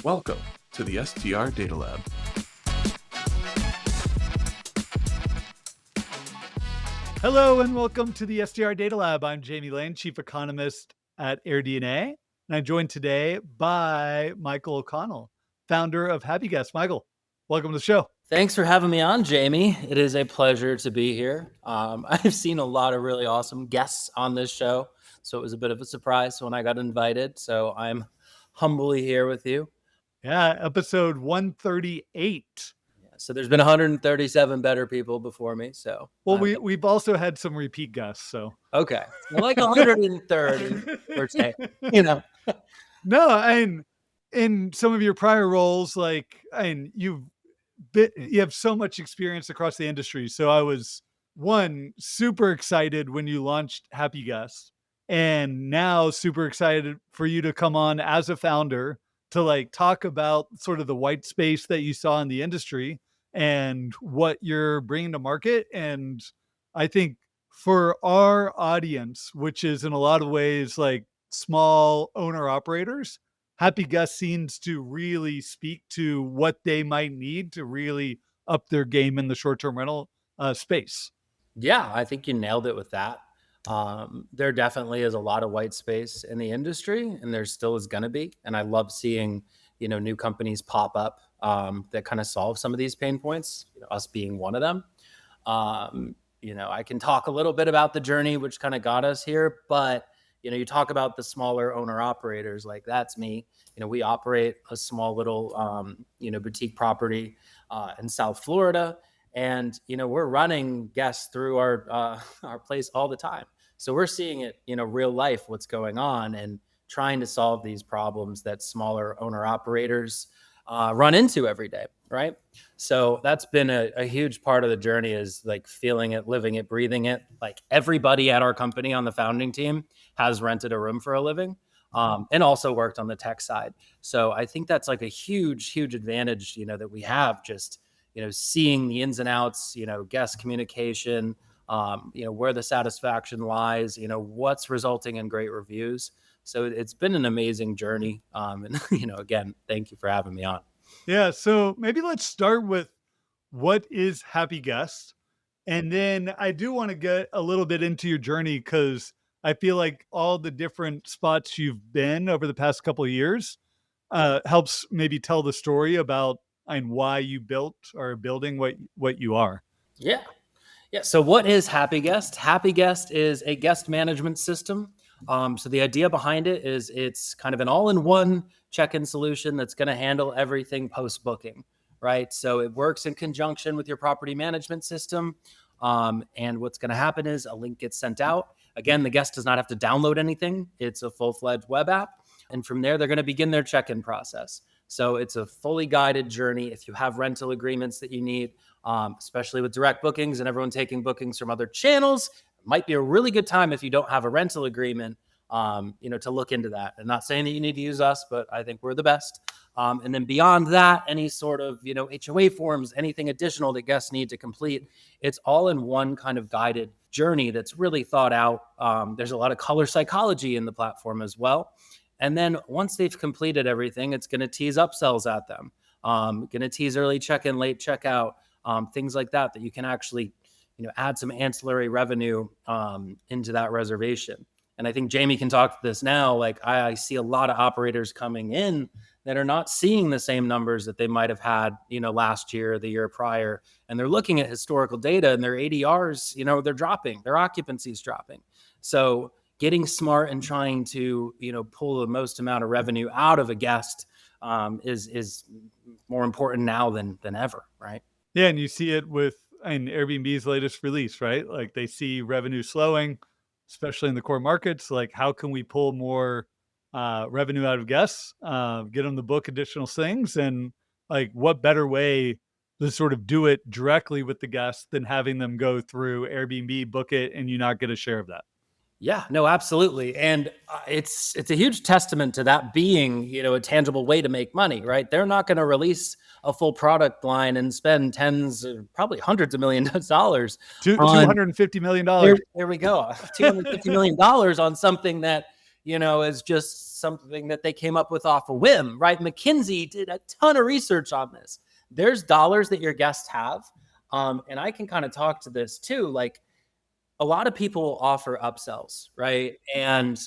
Welcome to the STR Data Lab. Hello and welcome to the STR Data Lab. I'm Jamie Lane, Chief Economist at AirDNA, and I'm joined today by Michael O'Connell, founder of Happy Guest. Michael, welcome to the show. Thanks for having me on, Jamie. It is a pleasure to be here. I've seen a lot of really awesome guests on this show, so it was a bit of a surprise when I got invited. So I'm humbly here with you. Yeah, episode 138. So there's been 137 better people before me. So we've also had some repeat guests. So okay, well, like 130 per se, you know. No, and in some of your prior roles, you have so much experience across the industry. So I was super excited when you launched Happy Guest, and now super excited for you to come on as a founder to talk about sort of the white space that you saw in the industry and what you're bringing to market. And I think for our audience, which is in a lot of ways like small owner operators, Happy Guest seems to really speak to what they might need to really up their game in the short-term rental space. Yeah, I think you nailed it with that. There definitely is a lot of white space in the industry, and there still is going to be. And I love seeing, new companies pop up that kind of solve some of these pain points, us being one of them. I can talk a little bit about the journey, which kind of got us here, but you talk about the smaller owner operators, like that's me. We operate a small little, boutique property in South Florida. And, we're running guests through our place all the time. So we're seeing it, real life, what's going on and trying to solve these problems that smaller owner operators run into every day. Right. So that's been a huge part of the journey, is like feeling it, living it, breathing it. Like everybody at our company on the founding team has rented a room for a living and also worked on the tech side. So I think that's like a huge advantage, that we have, just seeing the ins and outs, guest communication, where the satisfaction lies, what's resulting in great reviews. So it's been an amazing journey. And, again, thank you for having me on. Yeah. So maybe let's start with what is Happy Guest? And then I do want to get a little bit into your journey, because I feel like all the different spots you've been over the past couple of years helps maybe tell the story about and why you built or are building what you are. Yeah. So what is Happy Guest? Happy Guest is a guest management system. So the idea behind it is it's kind of an all-in-one check-in solution that's going to handle everything post-booking, right? So it works in conjunction with your property management system. And what's going to happen is a link gets sent out. Again, the guest does not have to download anything. It's a full-fledged web app. And from there, they're going to begin their check-in process. So it's a fully guided journey. If you have rental agreements that you need, especially with direct bookings and everyone taking bookings from other channels, it might be a really good time if you don't have a rental agreement, to look into that. I'm not saying that you need to use us, but I think we're the best. And then beyond that, any sort of, HOA forms, anything additional that guests need to complete, it's all in one kind of guided journey that's really thought out. There's a lot of color psychology in the platform as well. And then once they've completed everything, it's going to tease upsells at them, going to tease early check-in, late checkout, things like that you can actually, add some ancillary revenue into that reservation. And I think Jamie can talk to this now. Like I see a lot of operators coming in that are not seeing the same numbers that they might have had, last year or the year prior. And they're looking at historical data and their ADRs, they're dropping, their occupancy is dropping. So getting smart and trying to, pull the most amount of revenue out of a guest is more important now than ever, right? Yeah, and you see it with Airbnb's latest release, right? Like they see revenue slowing, especially in the core markets. Like, how can we pull more revenue out of guests, get them to book additional things, and like what better way to sort of do it directly with the guests than having them go through Airbnb, book it, and you not get a share of that. Yeah, no, absolutely. And it's a huge testament to that being, a tangible way to make money, right? They're not going to release a full product line and spend tens, probably hundreds of millions of dollars. $250 million. There we go. $250 million on something that, as just something that they came up with off a whim, right? McKinsey did a ton of research on this. There's dollars that your guests have. And I can kind of talk to this too. Like, a lot of people offer upsells, right? And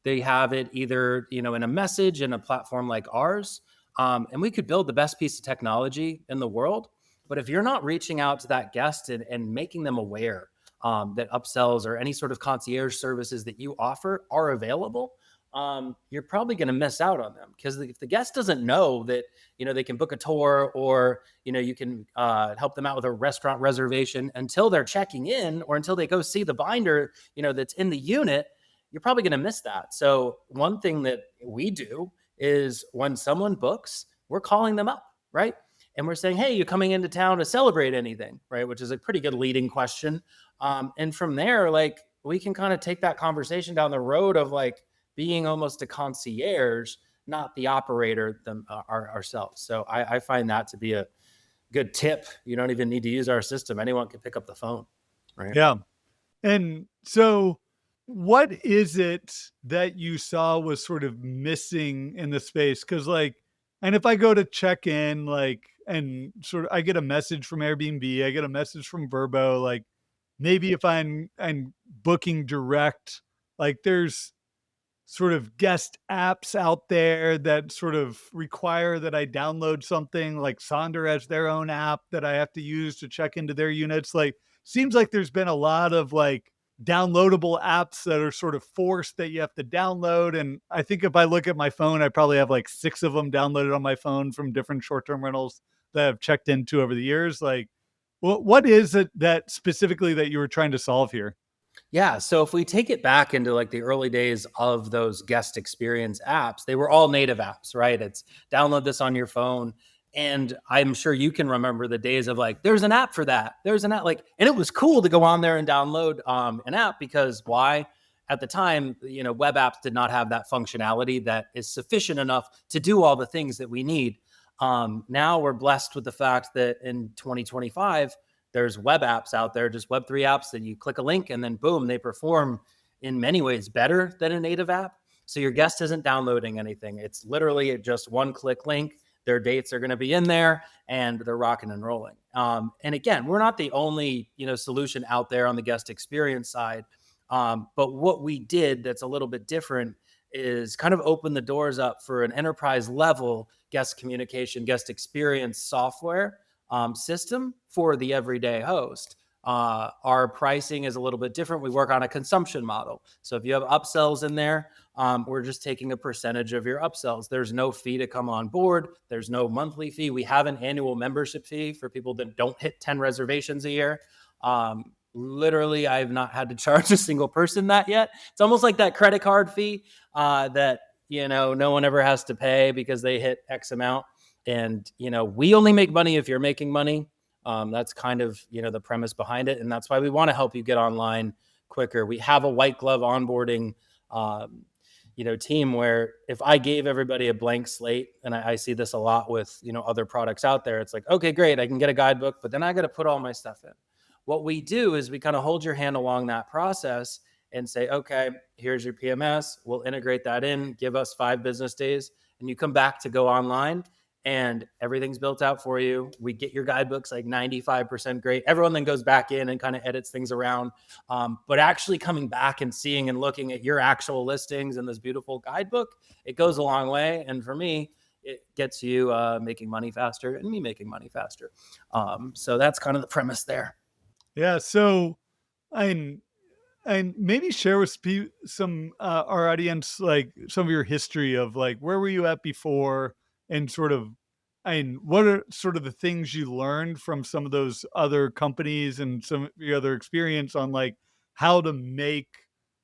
they have it either, in a message in a platform like ours. And we could build the best piece of technology in the world. But if you're not reaching out to that guest and making them aware that upsells or any sort of concierge services that you offer are available, you're probably going to miss out on them. Because if the guest doesn't know that, they can book a tour, or, you can help them out with a restaurant reservation until they're checking in, or until they go see the binder, that's in the unit, you're probably going to miss that. So one thing that we do is when someone books, we're calling them up, right? And we're saying, hey, you coming into town to celebrate anything, right? Which is a pretty good leading question. And from there, like, we can kind of take that conversation down the road of like being almost a concierge, not the operator ourselves. So I find that to be a good tip. You don't even need to use our system. Anyone can pick up the phone, right? Yeah. And so what is it that you saw was sort of missing in the space? Because and if I go to check in, and sort of I get a message from Airbnb, I get a message from Vrbo, maybe if I'm booking direct, there's sort of guest apps out there that sort of require that I download something. Like Sonder has their own app that I have to use to check into their units. Seems like there's been a lot of downloadable apps that are sort of forced that you have to download. And I think if I look at my phone, I probably have 6 of them downloaded on my phone from different short-term rentals that I've checked into over the years. What is it that specifically that you were trying to solve here? Yeah. So if we take it back into the early days of those guest experience apps, they were all native apps, right? It's download this on your phone. And I'm sure you can remember the days of there's an app for that. There's an app and it was cool to go on there and download an app, because why? At the time, web apps did not have that functionality that is sufficient enough to do all the things that we need. Now we're blessed with the fact that in 2025, there's web apps out there, just Web3 apps that you click a link and then boom, they perform in many ways better than a native app. So your guest isn't downloading anything. It's literally just one click link. Their dates are going to be in there and they're rocking and rolling. And again, we're not the only, solution out there on the guest experience side. But what we did that's a little bit different is kind of open the doors up for an enterprise level guest communication, guest experience software system for the everyday host. Our pricing is a little bit different. We work on a consumption model. So if you have upsells in there, we're just taking a percentage of your upsells. There's no fee to come on board. There's no monthly fee. We have an annual membership fee for people that don't hit 10 reservations a year. Literally, I've not had to charge a single person that yet. It's almost like that credit card fee that, no one ever has to pay because they hit X amount. And, we only make money if you're making money. That's kind of, the premise behind it. And that's why we want to help you get online quicker. We have a white glove onboarding, team where if I gave everybody a blank slate, and I see this a lot with, other products out there, it's like, okay, great, I can get a guidebook, but then I got to put all my stuff in. What we do is we kind of hold your hand along that process and say, okay, here's your PMS. We'll integrate that in, give us 5 business days, and you come back to go online and everything's built out for you. We get your guidebooks 95% great. Everyone then goes back in and kind of edits things around. But actually coming back and seeing and looking at your actual listings in this beautiful guidebook, it goes a long way. And for me, it gets you making money faster and me making money faster. So that's kind of the premise there. Yeah. So, and maybe share with some our audience some of your history of where were you at before, and sort of, what are sort of the things you learned from some of those other companies and some of your other experience on how to make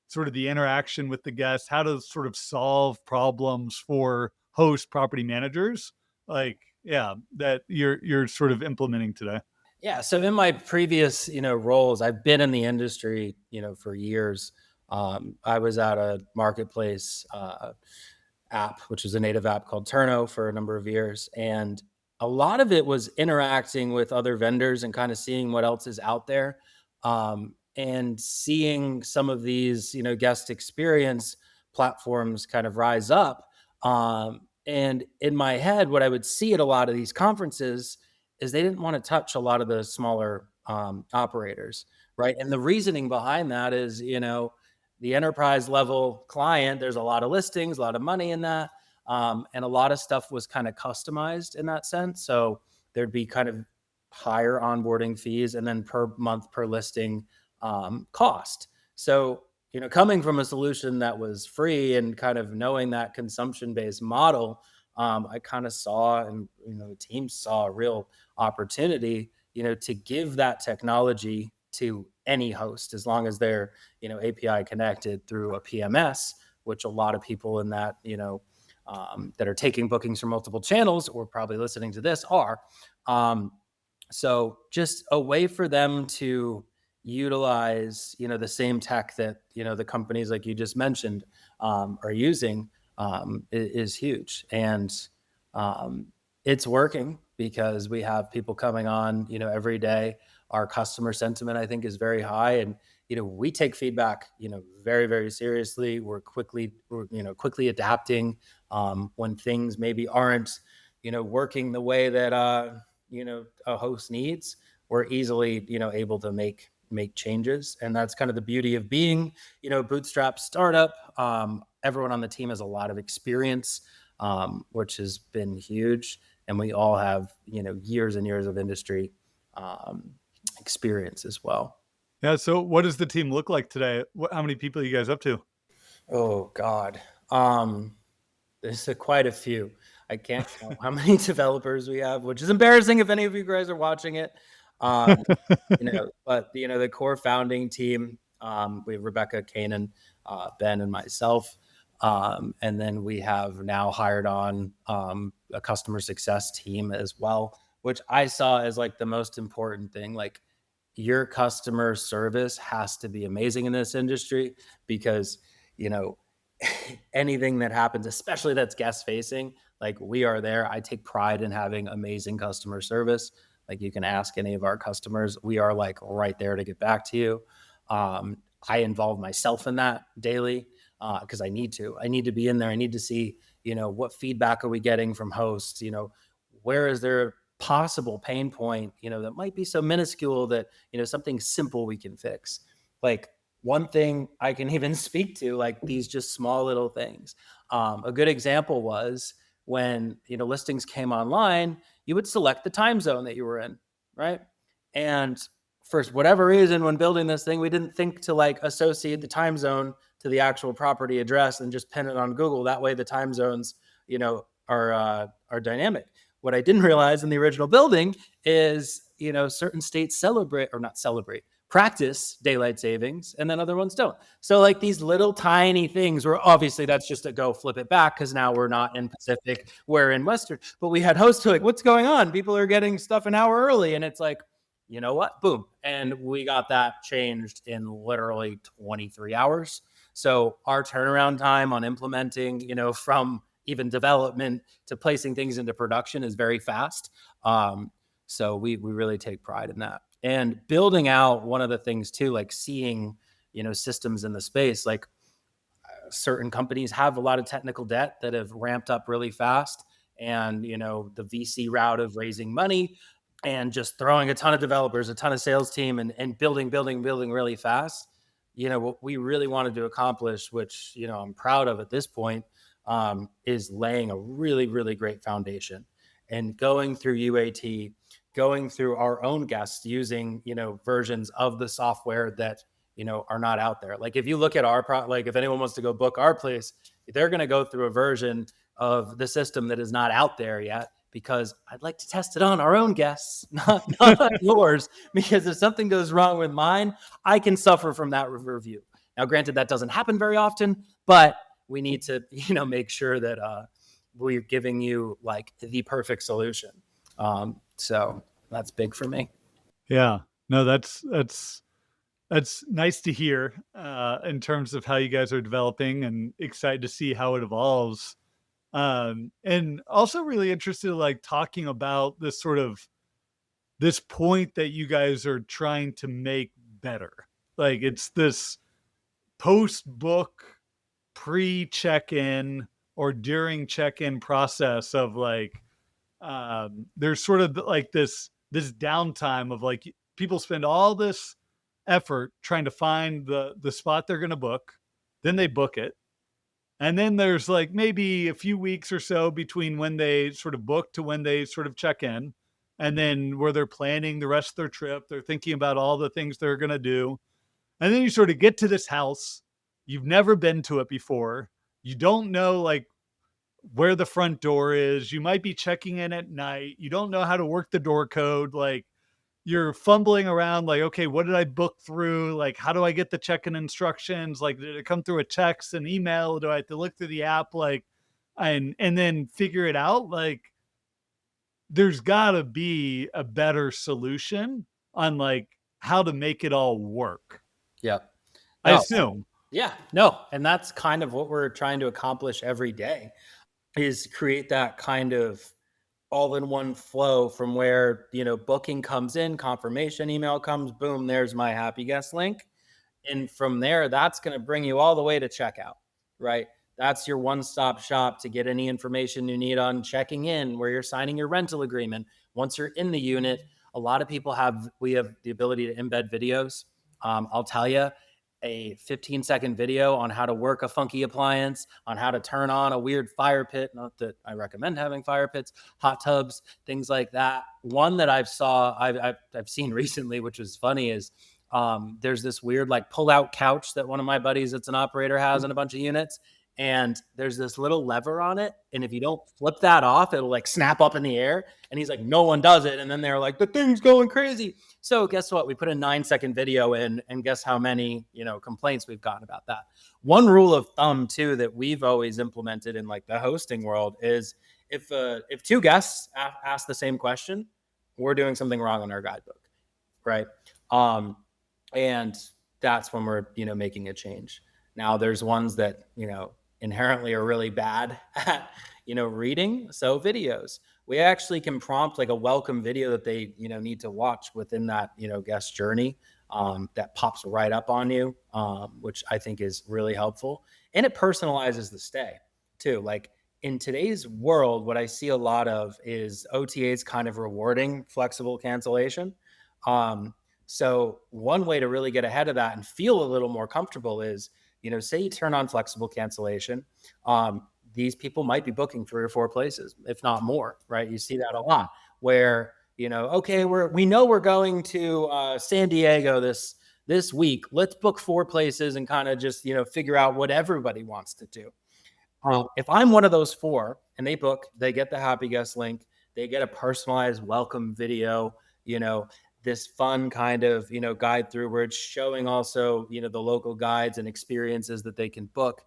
sort of the interaction with the guests, how to sort of solve problems for host property managers, that you're sort of implementing today. Yeah. So in my previous, roles, I've been in the industry, for years. I was at a marketplace app, which is a native app called Turno, for a number of years. And a lot of it was interacting with other vendors and kind of seeing what else is out there. And seeing some of these, guest experience platforms kind of rise up. And in my head, what I would see at a lot of these conferences is they didn't want to touch a lot of the smaller operators, right? And the reasoning behind that is, the enterprise level client, there's a lot of listings, a lot of money in that. And a lot of stuff was kind of customized in that sense. So there'd be kind of higher onboarding fees and then per month per listing cost. So, coming from a solution that was free and kind of knowing that consumption-based model, I kind of saw, and the team saw a real opportunity, to give that technology to any host as long as they're, API connected through a PMS, which a lot of people in that, that are taking bookings from multiple channels or probably listening to this are. So just a way for them to utilize, the same tech that, the companies like you just mentioned are using is huge. And it's working because we have people coming on, every day. Our customer sentiment, I think, is very high. And, we take feedback, very, very seriously. We're quickly adapting when things maybe aren't, working the way that, a host needs. We're easily, able to make changes. And that's kind of the beauty of being, bootstrap startup. Everyone on the team has a lot of experience, which has been huge. And we all have, years and years of industry experience as well. Yeah. So what does the team look like today? How many people are you guys up to? Oh God. There's quite a few. I can't count how many developers we have, which is embarrassing if any of you guys are watching it. But the core founding team, we have Rebecca, Kanan, Ben, and myself. And then we have now hired on a customer success team as well, which I saw as like the most important thing. Like, your customer service has to be amazing in this industry because, anything that happens, especially that's guest facing, like we are there. I take pride in having amazing customer service. Like, you can ask any of our customers. We are like right there to get back to you. I involve myself in that daily because I need to be in there. I need to see, what feedback are we getting from hosts? Where is there a possible pain point, that might be so minuscule that, something simple we can fix. Like, one thing I can even speak to, like these just small little things. A good example was when, listings came online, you would select the time zone that you were in, right? And for whatever reason, when building this thing, we didn't think to like associate the time zone to the actual property address and just pin it on Google. That way the time zones, are dynamic. What I didn't realize in the original building is, certain states practice daylight savings, and then other ones don't. So like these little tiny things where obviously that's just a go flip it back because now we're not in Pacific, we're in Western. But we had hosts who are like, what's going on? People are getting stuff an hour early. And it's like, you know what? Boom. And we got that changed in literally 23 hours. So our turnaround time on implementing, from even development to placing things into production is very fast. So we really take pride in that. And building out, one of the things too, like seeing, systems in the space, like certain companies have a lot of technical debt that have ramped up really fast. And, the VC route of raising money and just throwing a ton of developers, a ton of sales team and building really fast. What we really wanted to accomplish, which, I'm proud of at this point, is laying a really, really great foundation and going through UAT, going through our own guests using, versions of the software that, are not out there. Like if you look at our like if anyone wants to go book our place, they're going to go through a version of the system that is not out there yet, because I'd like to test it on our own guests, not on yours, because if something goes wrong with mine, I can suffer from that review. Now, granted, that doesn't happen very often, but we need to, make sure that we're giving you like the perfect solution. So that's big for me. Yeah, no, that's nice to hear in terms of how you guys are developing, and excited to see how it evolves. And also really interested, like talking about this point that you guys are trying to make better. Like it's this post book pre-check-in or during check-in process of like, there's sort of like this downtime of like people spend all this effort trying to find the spot they're going to book, then they book it, and then there's like maybe a few weeks or so between when they sort of book to when they sort of check in, and then where they're planning the rest of their trip, they're thinking about all the things they're going to do, and then you sort of get to this house, you've never been to it before, you don't know like where the front door is. You might be checking in at night. You don't know how to work the door code. Like you're fumbling around like, okay, what did I book through? Like, how do I get the check-in instructions? Like, did it come through a text, an email? Do I have to look through the app? Like, and then figure it out? Like, there's gotta be a better solution on like how to make it all work. Yeah. I No. assume. Yeah, no. And that's kind of what we're trying to accomplish every day, is create that kind of all-in-one flow from where, booking comes in, confirmation email comes, boom, there's my happy guest link. And from there, that's going to bring you all the way to checkout, right? That's your one-stop shop to get any information you need on checking in, where you're signing your rental agreement. Once you're in the unit, a lot of people we have the ability to embed videos. I'll tell you, a 15-second video on how to work a funky appliance, on how to turn on a weird fire pit. Not that I recommend having fire pits, hot tubs, things like that. One that I've seen recently, which was funny, is there's this weird like pull-out couch that one of my buddies that's an operator has in a bunch of units. And there's this little lever on it. And if you don't flip that off, it'll like snap up in the air. And he's like, no one does it. And then they're like, the thing's going crazy. So guess what? We put a 9-second video in, and guess how many, complaints we've gotten about that. One rule of thumb too, that we've always implemented in like the hosting world is if two guests ask the same question, we're doing something wrong on our guidebook. Right. And that's when we're, making a change. Now there's ones that, inherently are really bad at, reading. So videos, we actually can prompt like a welcome video that they, need to watch within that, guest journey, that pops right up on you, which I think is really helpful. And it personalizes the stay too. Like in today's world, what I see a lot of is OTAs kind of rewarding flexible cancellation. So one way to really get ahead of that and feel a little more comfortable is, say you turn on flexible cancellation, these people might be booking 3 or 4 places, if not more, right? You see that a lot where, okay, we know we're going to San Diego this week. Let's book 4 places and kind of just, figure out what everybody wants to do. If I'm one of those 4 and they book, they get the happy guest link, they get a personalized welcome video, this fun kind of, guide through where it's showing also, the local guides and experiences that they can book.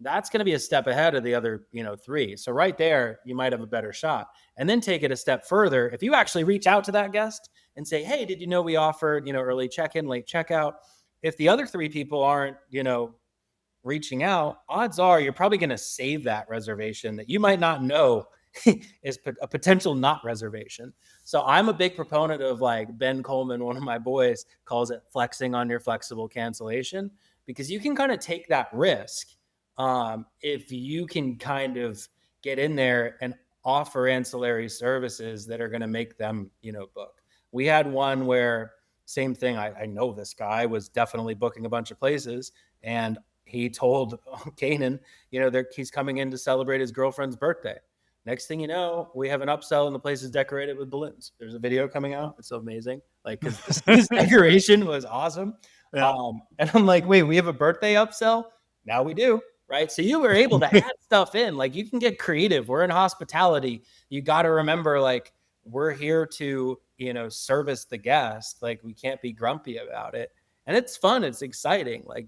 That's going to be a step ahead of the other, 3. So right there, you might have a better shot. And then take it a step further. If you actually reach out to that guest and say, hey, did you know we offered, early check-in, late checkout? If the other 3 people aren't, reaching out, odds are you're probably going to save that reservation that you might not know is a potential not reservation. So I'm a big proponent of like Ben Coleman, one of my boys, calls it flexing on your flexible cancellation, because you can kind of take that risk if you can kind of get in there and offer ancillary services that are going to make them, book. We had one where same thing. I know this guy was definitely booking a bunch of places, and he told Kanan, he's coming in to celebrate his girlfriend's birthday. Next thing you know, we have an upsell and the place is decorated with balloons. There's a video coming out. It's amazing. Like, cause this decoration was awesome. Yeah. And I'm like, wait, we have a birthday upsell? Now we do. Right. So you were able to add stuff in. Like, you can get creative. We're in hospitality. You got to remember, like, we're here to, service the guest. Like, we can't be grumpy about it. And it's fun. It's exciting. Like,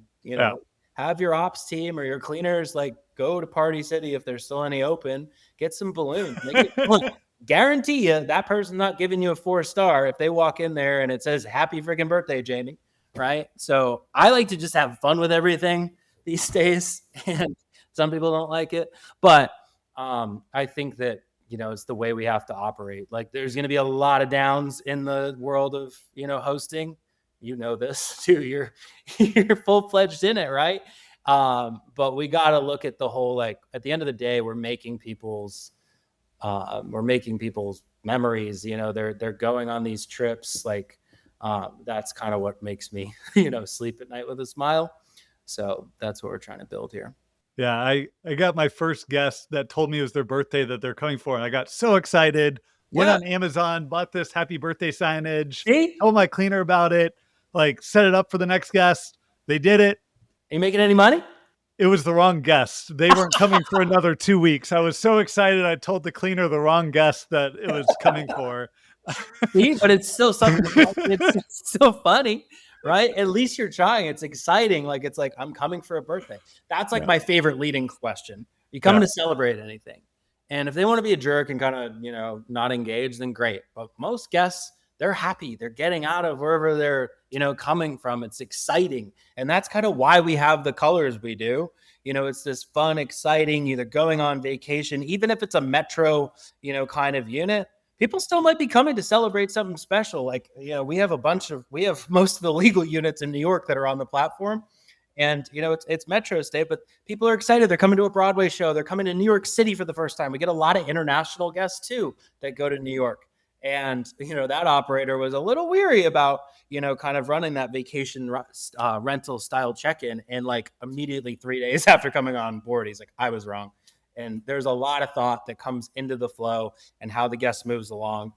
have your ops team or your cleaners, like, go to Party City if there's still any open, get some balloons. Look, guarantee you that person's not giving you a 4-star if they walk in there and it says happy freaking birthday, Jamie. Right. So I like to just have fun with everything these days. And some people don't like it. But I think that, it's the way we have to operate. Like, there's going to be a lot of downs in the world of, hosting. This too. You're full-fledged in it, right? But we got to look at the whole, like, at the end of the day, we're making people's memories. They're going on these trips. Like, that's kind of what makes me, sleep at night with a smile. So that's what we're trying to build here. Yeah, I got my first guest that told me it was their birthday that they're coming for, and I got so excited. Went Yeah. on Amazon, bought this happy birthday signage, See? told my cleaner about it, like set it up for the next guest. They did it. Are you making any money? It was the wrong guest. They weren't coming for another 2 weeks. I was so excited. I told the cleaner the wrong guest that it was coming for. See? But it's still something. It's so funny, right? At least you're trying. It's exciting. Like, it's like, I'm coming for a birthday. That's like my favorite leading question. You coming to celebrate anything? And if they want to be a jerk and kind of, not engage, then great. But most guests, they're happy. They're getting out of wherever they're, coming from. It's exciting. And that's kind of why we have the colors we do. It's this fun, exciting, either going on vacation, even if it's a metro, kind of unit, people still might be coming to celebrate something special. Like, we have most of the legal units in New York that are on the platform. And, it's metro state, but people are excited. They're coming to a Broadway show. They're coming to New York City for the first time. We get a lot of international guests too that go to New York. And, that operator was a little weary about, kind of running that vacation rental style check-in. And like immediately 3 days after coming on board, he's like, I was wrong. And there's a lot of thought that comes into the flow and how the guest moves along.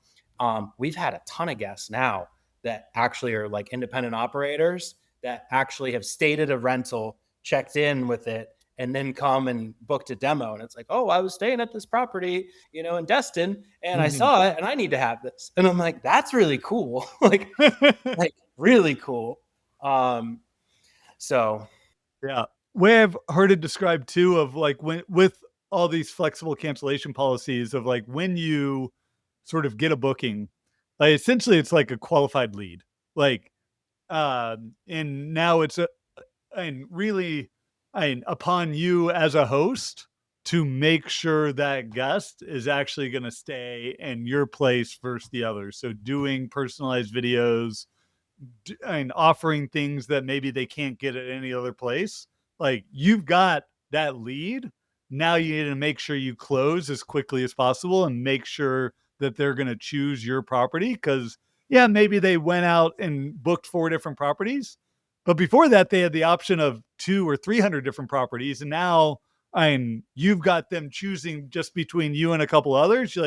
We've had a ton of guests now that actually are like independent operators that actually have stayed at a rental, checked in with it, and then come and booked a demo. And it's like, oh, I was staying at this property, in Destin, and I saw it and I need to have this. And I'm like, that's really cool. like really cool. So yeah. Way I've heard it described too, of like when with all these flexible cancellation policies, of like when you sort of get a booking, like essentially it's like a qualified lead. Like, and now it's really upon you as a host to make sure that guest is actually going to stay in your place versus the others. So doing personalized videos and offering things that maybe they can't get at any other place. Like, you've got that lead. Now you need to make sure you close as quickly as possible and make sure that they're going to choose your property. Cause maybe they went out and booked 4 different properties, but before that they had the option of 200 or 300 different properties. And now, you've got them choosing just between you and a couple others.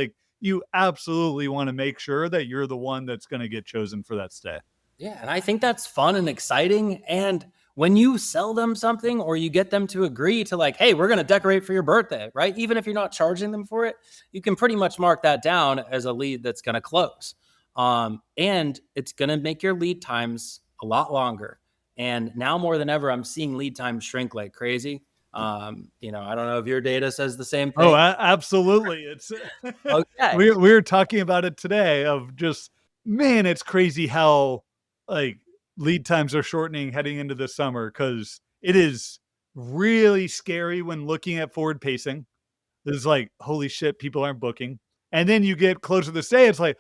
You absolutely want to make sure that you're the one that's going to get chosen for that stay. Yeah. And I think that's fun and exciting. And when you sell them something or you get them to agree to like, hey, we're going to decorate for your birthday, right? Even if you're not charging them for it, you can pretty much mark that down as a lead that's going to close. And it's going to make your lead times a lot longer. And now more than ever, I'm seeing lead times shrink like crazy. I don't know if your data says the same thing. Oh, absolutely. It's okay. We were talking about it today of just, man, it's crazy how like lead times are shortening heading into the summer, because it is really scary when looking at forward pacing. It's like, holy shit, people aren't booking. And then you get closer to the stay, it's like,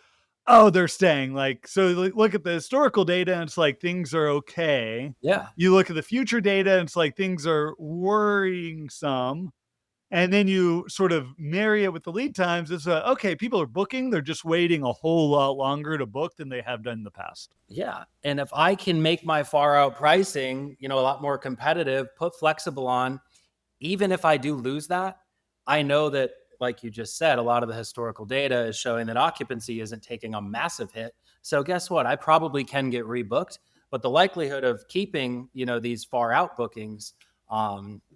oh, they're staying. Like, so look at the historical data and it's like things are okay. Yeah. You look at the future data and it's like things are worrying some. And then you sort of marry it with the lead times. It's okay, people are booking. They're just waiting a whole lot longer to book than they have done in the past. Yeah. And if I can make my far out pricing, a lot more competitive, put flexible on, even if I do lose that, I know that, like you just said, a lot of the historical data is showing that occupancy isn't taking a massive hit. So guess what? I probably can get rebooked, but the likelihood of keeping, these far out bookings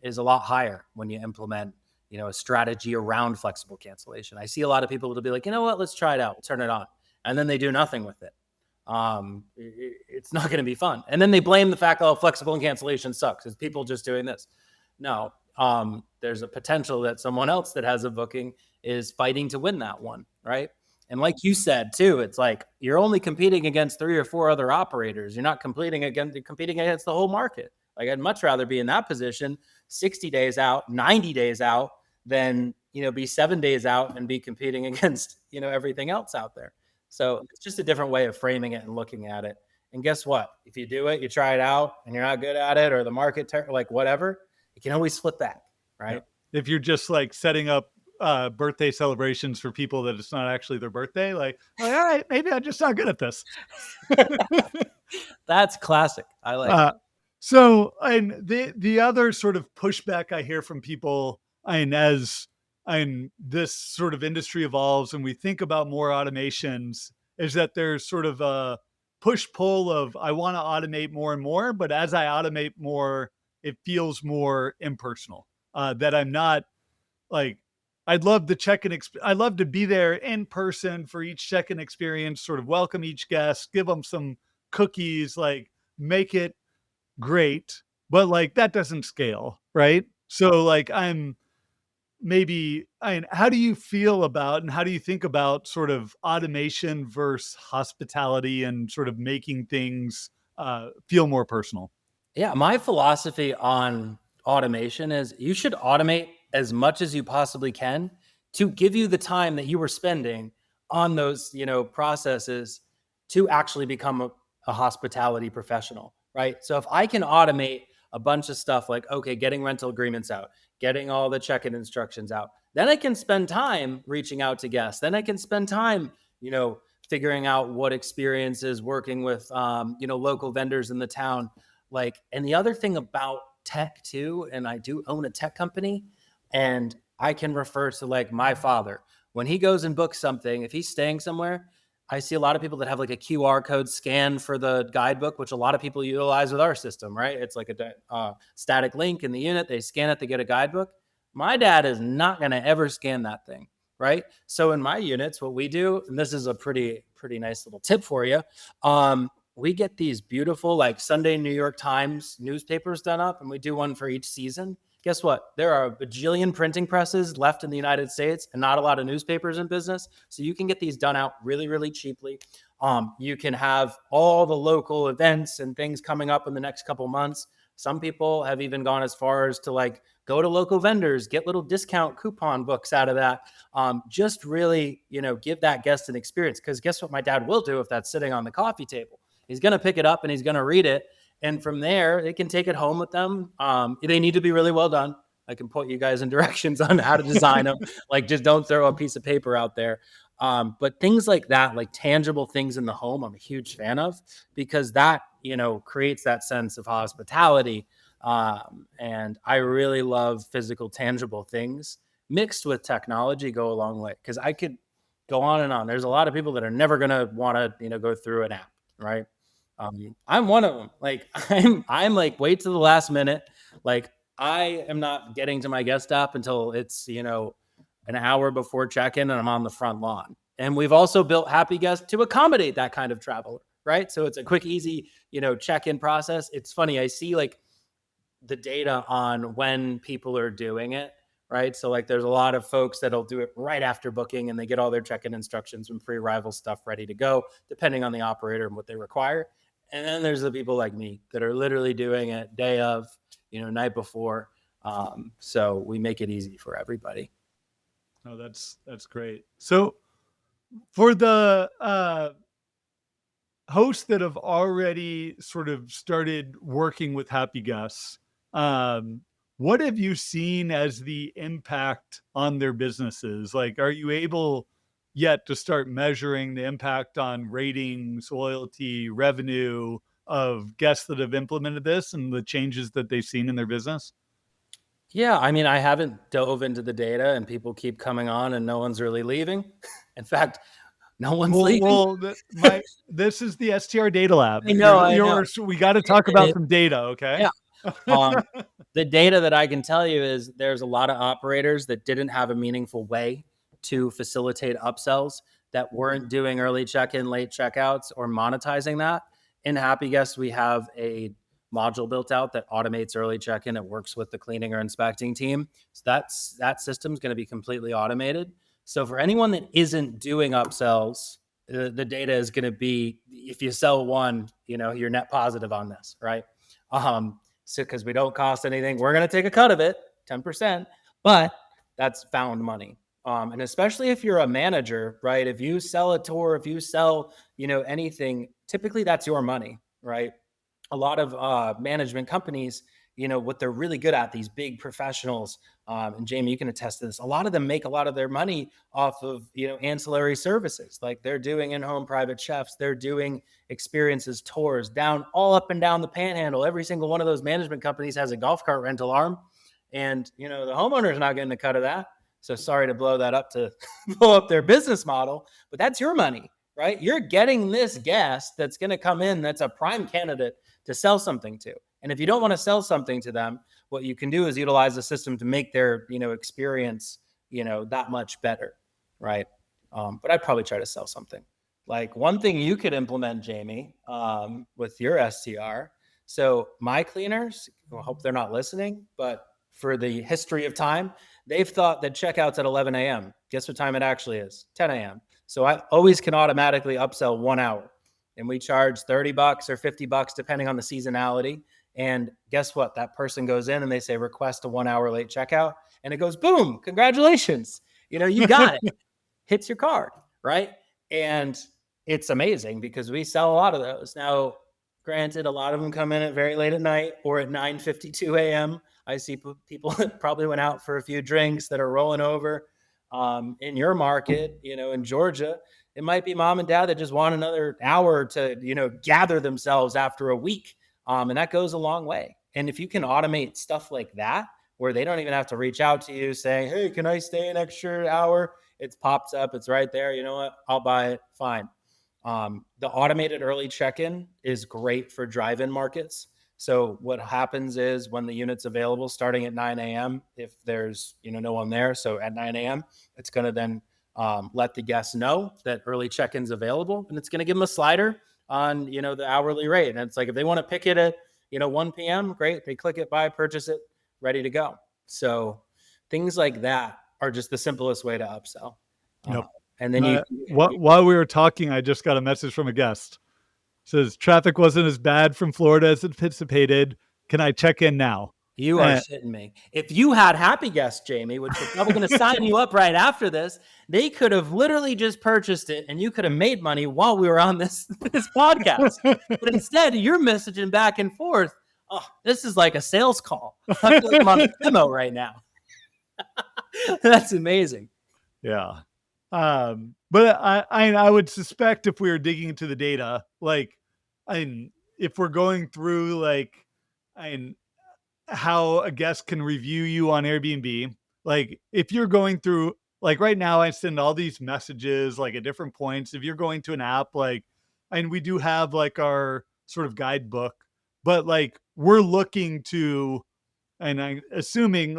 is a lot higher when you implement, a strategy around flexible cancellation. I see a lot of people will be like, you know what, let's try it out. We'll turn it on. And then they do nothing with it. It's not going to be fun. And then they blame the fact, oh, flexible cancellation sucks. It's people just doing this. No, there's a potential that someone else that has a booking is fighting to win that one, right? And like you said too, it's like you're only competing against 3 or 4 other operators. You're not competing against the whole market. Like, I'd much rather be in that position 60 days out, 90 days out than, be 7 days out and be competing against, everything else out there. So it's just a different way of framing it and looking at it. And guess what? If you do it, you try it out and you're not good at it, or the market, like whatever, you can always flip back, right? If you're just like setting up birthday celebrations for people that it's not actually their birthday, like all right, maybe I'm just not good at this. That's classic. I like it. So, and the other sort of pushback I hear from people, and this sort of industry evolves and we think about more automations, is that there's sort of a push pull of I want to automate more and more, but as I automate more, it feels more impersonal. That I'm not like I'd love the check-in. I'd love to be there in person for each check-in experience. Sort of welcome each guest, give them some cookies, like make it great, but like that doesn't scale, right? So like how do you feel about and how do you think about sort of automation versus hospitality and sort of making things feel more personal? Yeah, my philosophy on automation is you should automate as much as you possibly can to give you the time that you were spending on those, processes to actually become a hospitality professional, right? So if I can automate a bunch of stuff like, okay, getting rental agreements out, getting all the check-in instructions out, then I can spend time reaching out to guests. Then I can spend time, figuring out what experiences working with, local vendors in the town. Like, and the other thing about tech too, and I do own a tech company, and I can refer to like my father when he goes and books something. If he's staying somewhere, I see a lot of people that have like a QR code scan for the guidebook, which a lot of people utilize with our system, right? It's like a static link in the unit. They scan it to get a guidebook. My dad is not going to ever scan that thing, right? So in my units, what we do, and this is a pretty nice little tip for you, we get these beautiful like Sunday New York Times newspapers done up, and we do one for each season. Guess what? There are a bajillion printing presses left in the United States and not a lot of newspapers in business. So you can get these done out really, really cheaply. You can have all the local events and things coming up in the next couple months. Some people have even gone as far as to like go to local vendors, get little discount coupon books out of that. Just really, give that guest an experience. Because guess what my dad will do if that's sitting on the coffee table? He's going to pick it up and he's going to read it. And from there, they can take it home with them. They need to be really well done. I can point you guys in directions on how to design them. Like, just don't throw a piece of paper out there. But things like that, like tangible things in the home, I'm a huge fan of, because that, creates that sense of hospitality. And I really love physical, tangible things mixed with technology go a long way. Because I could go on and on. There's a lot of people that are never going to want to, go through an app, right? I'm one of them. Like I'm like, wait to the last minute. Like I am not getting to my guest app until it's, an hour before check-in and I'm on the front lawn. And we've also built Happy Guest to accommodate that kind of traveler, right? So it's a quick, easy, check-in process. It's funny. I see like the data on when people are doing it, right? So like there's a lot of folks that'll do it right after booking and they get all their check-in instructions and pre-arrival stuff ready to go, depending on the operator and what they require. And then there's the people like me that are literally doing it day of, night before. So we make it easy for everybody. Oh, that's great. So for the hosts that have already sort of started working with Happy Guests, what have you seen as the impact on their businesses? Like, are you able yet to start measuring the impact on ratings, loyalty, revenue of guests that have implemented this and the changes that they've seen in their business? Yeah, I mean, I haven't dove into the data and people keep coming on and no one's really leaving. In fact, no one's leaving. This is the STR Data Lab. I know. We got to talk about some data, okay? Yeah. The data that I can tell you is there's a lot of operators that didn't have a meaningful way to facilitate upsells, that weren't doing early check-in, late checkouts, or monetizing that. In Happy Guest, we have a module built out that automates early check-in. It works with the cleaning or inspecting team. So that system is going to be completely automated. So for anyone that isn't doing upsells, the data is going to be, if you sell one, you're net positive on this, right? So because we don't cost anything, we're going to take a cut of it, 10%, but that's found money. And especially if you're a manager, right? If you sell a tour, if you sell, anything, typically that's your money, right? A lot of management companies, what they're really good at, these big professionals, and Jamie, you can attest to this. A lot of them make a lot of their money off of, ancillary services. Like they're doing in-home private chefs, they're doing experiences, tours all up and down the panhandle. Every single one of those management companies has a golf cart rental arm, and the homeowner is not getting a cut of that. So sorry to blow that up to blow up their business model, but that's your money, right? You're getting this guest that's going to come in that's a prime candidate to sell something to. And if you don't want to sell something to them, what you can do is utilize the system to make their, experience, that much better, right? But I'd probably try to sell something. Like one thing you could implement, Jamie, with your STR. So my cleaners, I hope they're not listening, but for the history of time, they've thought that checkout's at 11 a.m. Guess what time it actually is? 10 a.m. So I always can automatically upsell 1 hour. And we charge $30 or $50 depending on the seasonality. And guess what? That person goes in and they say, request a 1 hour late checkout. And it goes, boom, congratulations. You got it. Hits your card, right? And it's amazing because we sell a lot of those. Now, granted, a lot of them come in at very late at night or at 9:52 a.m. I see people that probably went out for a few drinks that are rolling over. In your market, in Georgia, it might be mom and dad that just want another hour to, gather themselves after a week. And that goes a long way. And if you can automate stuff like that, where they don't even have to reach out to you saying, hey, can I stay an extra hour? It's popped up. It's right there. You know what? I'll buy it. Fine. The automated early check-in is great for drive-in markets. So what happens is when the unit's available starting at 9 a.m., if there's, no one there, so at 9 a.m., it's going to then let the guests know that early check-in's available, and it's going to give them a slider on, the hourly rate. And it's like, if they want to pick it at, 1 p.m., great. They click it, buy, purchase it, ready to go. So things like that are just the simplest way to upsell. Yep. And then while we were talking, I just got a message from a guest. It says traffic wasn't as bad from Florida as anticipated. Can I check in now? You are shitting me. If you had Happy Guest, Jamie, which we're probably going to sign you up right after this, they could have literally just purchased it and you could have made money while we were on this podcast. But instead, you're messaging back and forth. Oh, this is like a sales call. I feel like I'm on a demo right now. That's amazing. Yeah. But I would suspect if we were digging into the data, if we're going through how a guest can review you on Airbnb, if you're going through, right now I send all these messages at different points. If you're going to an app, and we do have our sort of guidebook, but we're looking to, and I'm assuming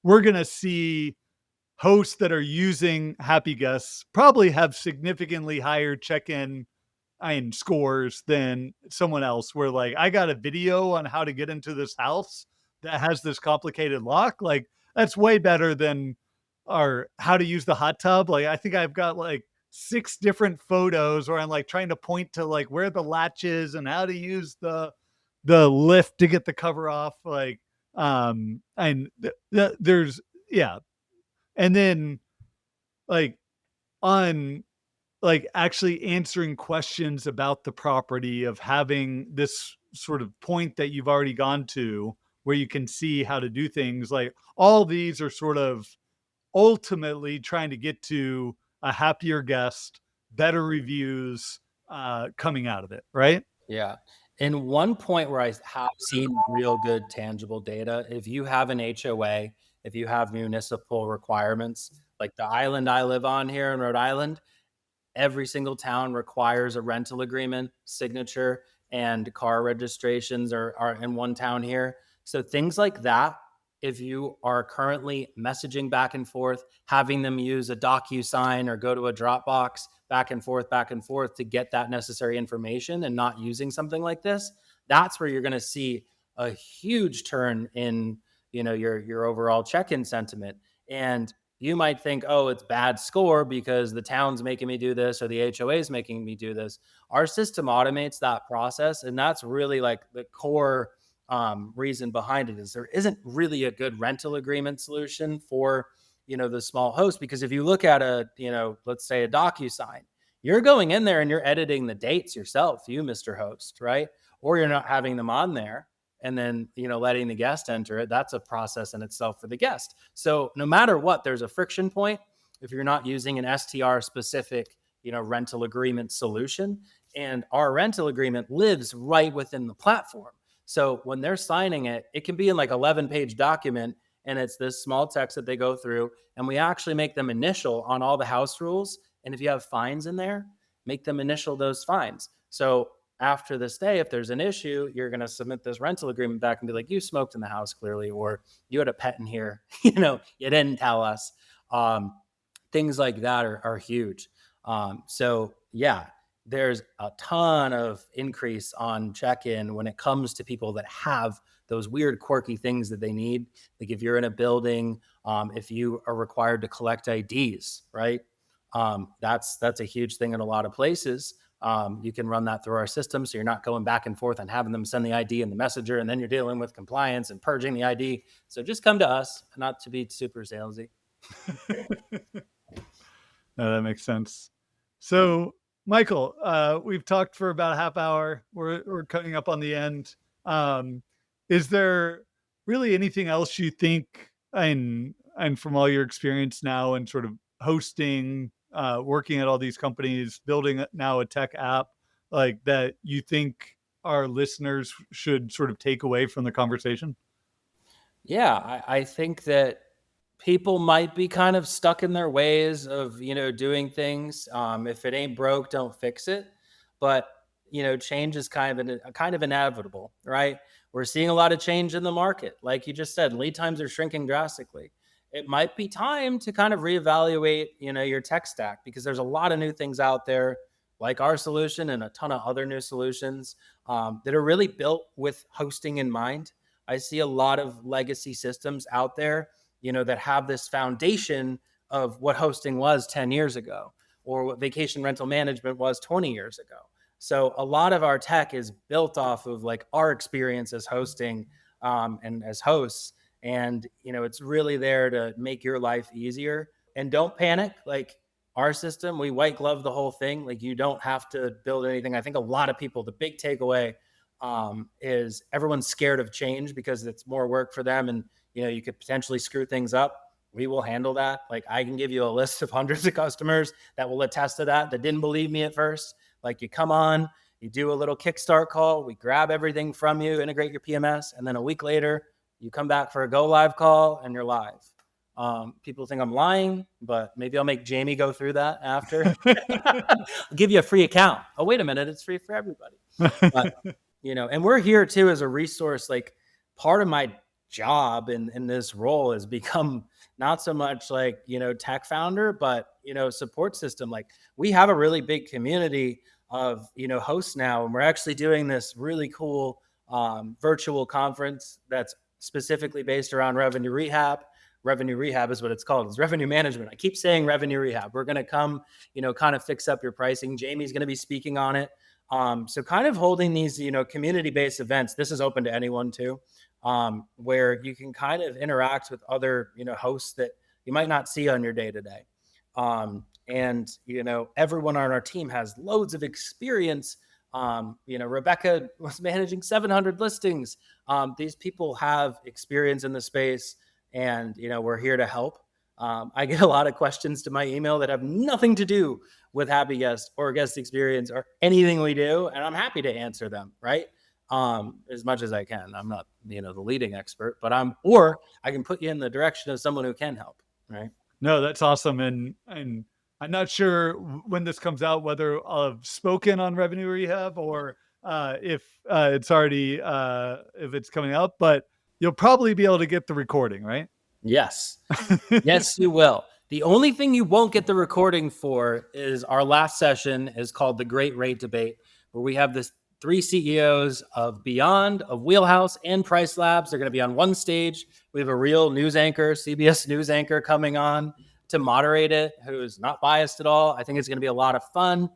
we're going to see hosts that are using Happy Guests probably have significantly higher check-in scores than someone else where I got a video on how to get into this house that has this complicated lock. That's way better than our how to use the hot tub. I think I've got 6 different photos where I'm trying to point to where the latch is and how to use the lift to get the cover off. There's, yeah. And then on actually answering questions about the property, of having this sort of point that you've already gone to where you can see how to do things, all these are sort of ultimately trying to get to a happier guest, better reviews coming out of it. Right. Yeah. And one point where I have seen real good tangible data, if you have an HOA, if you have municipal requirements, like the island I live on here in Rhode Island, every single town requires a rental agreement, signature, and car registrations are in one town here. So things like that, if you are currently messaging back and forth, having them use a DocuSign or go to a Dropbox back and forth to get that necessary information and not using something like this, that's where you're going to see a huge turn in, your overall check-in sentiment. And you might think, oh, it's bad score because the town's making me do this or the HOA is making me do this. Our system automates that process. And that's really the core reason behind it is there isn't really a good rental agreement solution for, the small host. Because if you look at let's say a DocuSign, you're going in there and you're editing the dates yourself, you, Mr. Host, right? Or you're not having them on there. and then, letting the guest enter it, that's a process in itself for the guest. So no matter what, there's a friction point if you're not using an STR specific, rental agreement solution. And our rental agreement lives right within the platform. So when they're signing it, it can be in like 11-page document, and it's this small text that they go through, and we actually make them initial on all the house rules. And if you have fines in there, make them initial those fines. So after this day, if there's an issue, you're going to submit this rental agreement back and be like, you smoked in the house clearly, or you had a pet in here, you didn't tell us. Things like that are huge. So yeah, there's a ton of increase on check-in when it comes to people that have those weird, quirky things that they need. Like if you're in a building, if you are required to collect IDs, right? That's a huge thing in a lot of places. You can run that through our system, so you're not going back and forth and having them send the ID in the messenger, and then you're dealing with compliance and purging the ID. So just come to us, not to be super salesy. No, that makes sense. So, Michael, we've talked for about a half hour. We're coming up on the end. Is there really anything else you think, and from all your experience now and sort of hosting, working at all these companies, building now a tech app, like that you think our listeners should sort of take away from the conversation? Yeah, I think that people might be kind of stuck in their ways of, doing things. If it ain't broke, don't fix it. But, change is kind of inevitable, right? We're seeing a lot of change in the market. Like you just said, lead times are shrinking drastically. It might be time to kind of reevaluate, your tech stack, because there's a lot of new things out there, like our solution and a ton of other new solutions that are really built with hosting in mind. I see a lot of legacy systems out there, that have this foundation of what hosting was 10 years ago, or what vacation rental management was 20 years ago. So a lot of our tech is built off of like our experience as hosting and as hosts. And, it's really there to make your life easier. And don't panic. Like our system, we white glove the whole thing. Like you don't have to build anything. I think a lot of people, the big takeaway is everyone's scared of change because it's more work for them. And, you could potentially screw things up. We will handle that. Like I can give you a list of hundreds of customers that will attest to that didn't believe me at first. Like you come on, you do a little kickstart call, we grab everything from you, integrate your PMS, and then a week later, you come back for a go live call and you're live. People think I'm lying, but maybe I'll make Jamie go through that after. I'll give you a free account. Oh, wait a minute. It's free for everybody. But, and we're here too as a resource. Like part of my job in this role has become not so much like, tech founder, but, support system. Like we have a really big community of, hosts now, and we're actually doing this really cool virtual conference that's specifically based around revenue rehab. Revenue rehab is what it's called. It's revenue management. I keep saying revenue rehab. We're going to come, kind of fix up your pricing. Jamie's going to be speaking on it. So kind of holding these, community-based events. This is open to anyone too, where you can kind of interact with other, hosts that you might not see on your day-to-day. And, everyone on our team has loads of experience. Rebecca was managing 700 listings. These people have experience in the space, and, we're here to help. I get a lot of questions to my email that have nothing to do with Happy Guest or guest experience or anything we do, and I'm happy to answer them, right? As much as I can. I'm not, the leading expert, but or I can put you in the direction of someone who can help, right? No, that's awesome. And I'm not sure when this comes out, whether I've spoken on revenue rehab or if it's already, if it's coming out, but you'll probably be able to get the recording, right? Yes. Yes, you will. The only thing you won't get the recording for is our last session is called the Great Rate Debate, where we have this 3 CEOs of Beyond, of Wheelhouse, and Price Labs. They're going to be on one stage. We have a real news anchor, CBS news anchor, coming on to moderate it, who's not biased at all. I think it's going to be a lot of fun.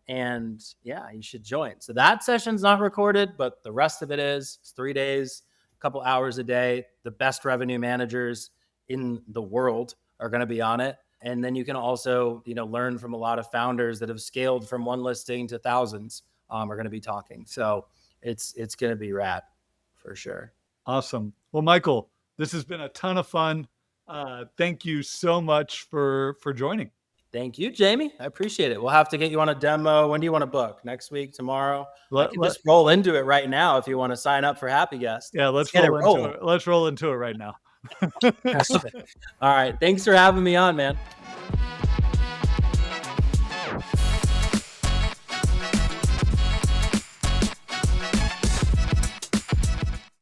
And yeah, you should join. So that session's not recorded, but the rest of it is. It's 3 days, a couple hours a day. The best revenue managers in the world are going to be on it. And then you can also, learn from a lot of founders that have scaled from one listing to thousands. Are going to be talking. So it's going to be rad. for sure. Awesome. Well, Michael, this has been a ton of fun. Thank you so much for joining. Thank you, Jamie. I appreciate it. We'll have to get you on a demo. When do you want to book? Next week, tomorrow? I can just roll into it right now if you want to sign up for Happy Guest. Yeah, let's roll into it. Let's roll into it right now. All right. Thanks for having me on, man.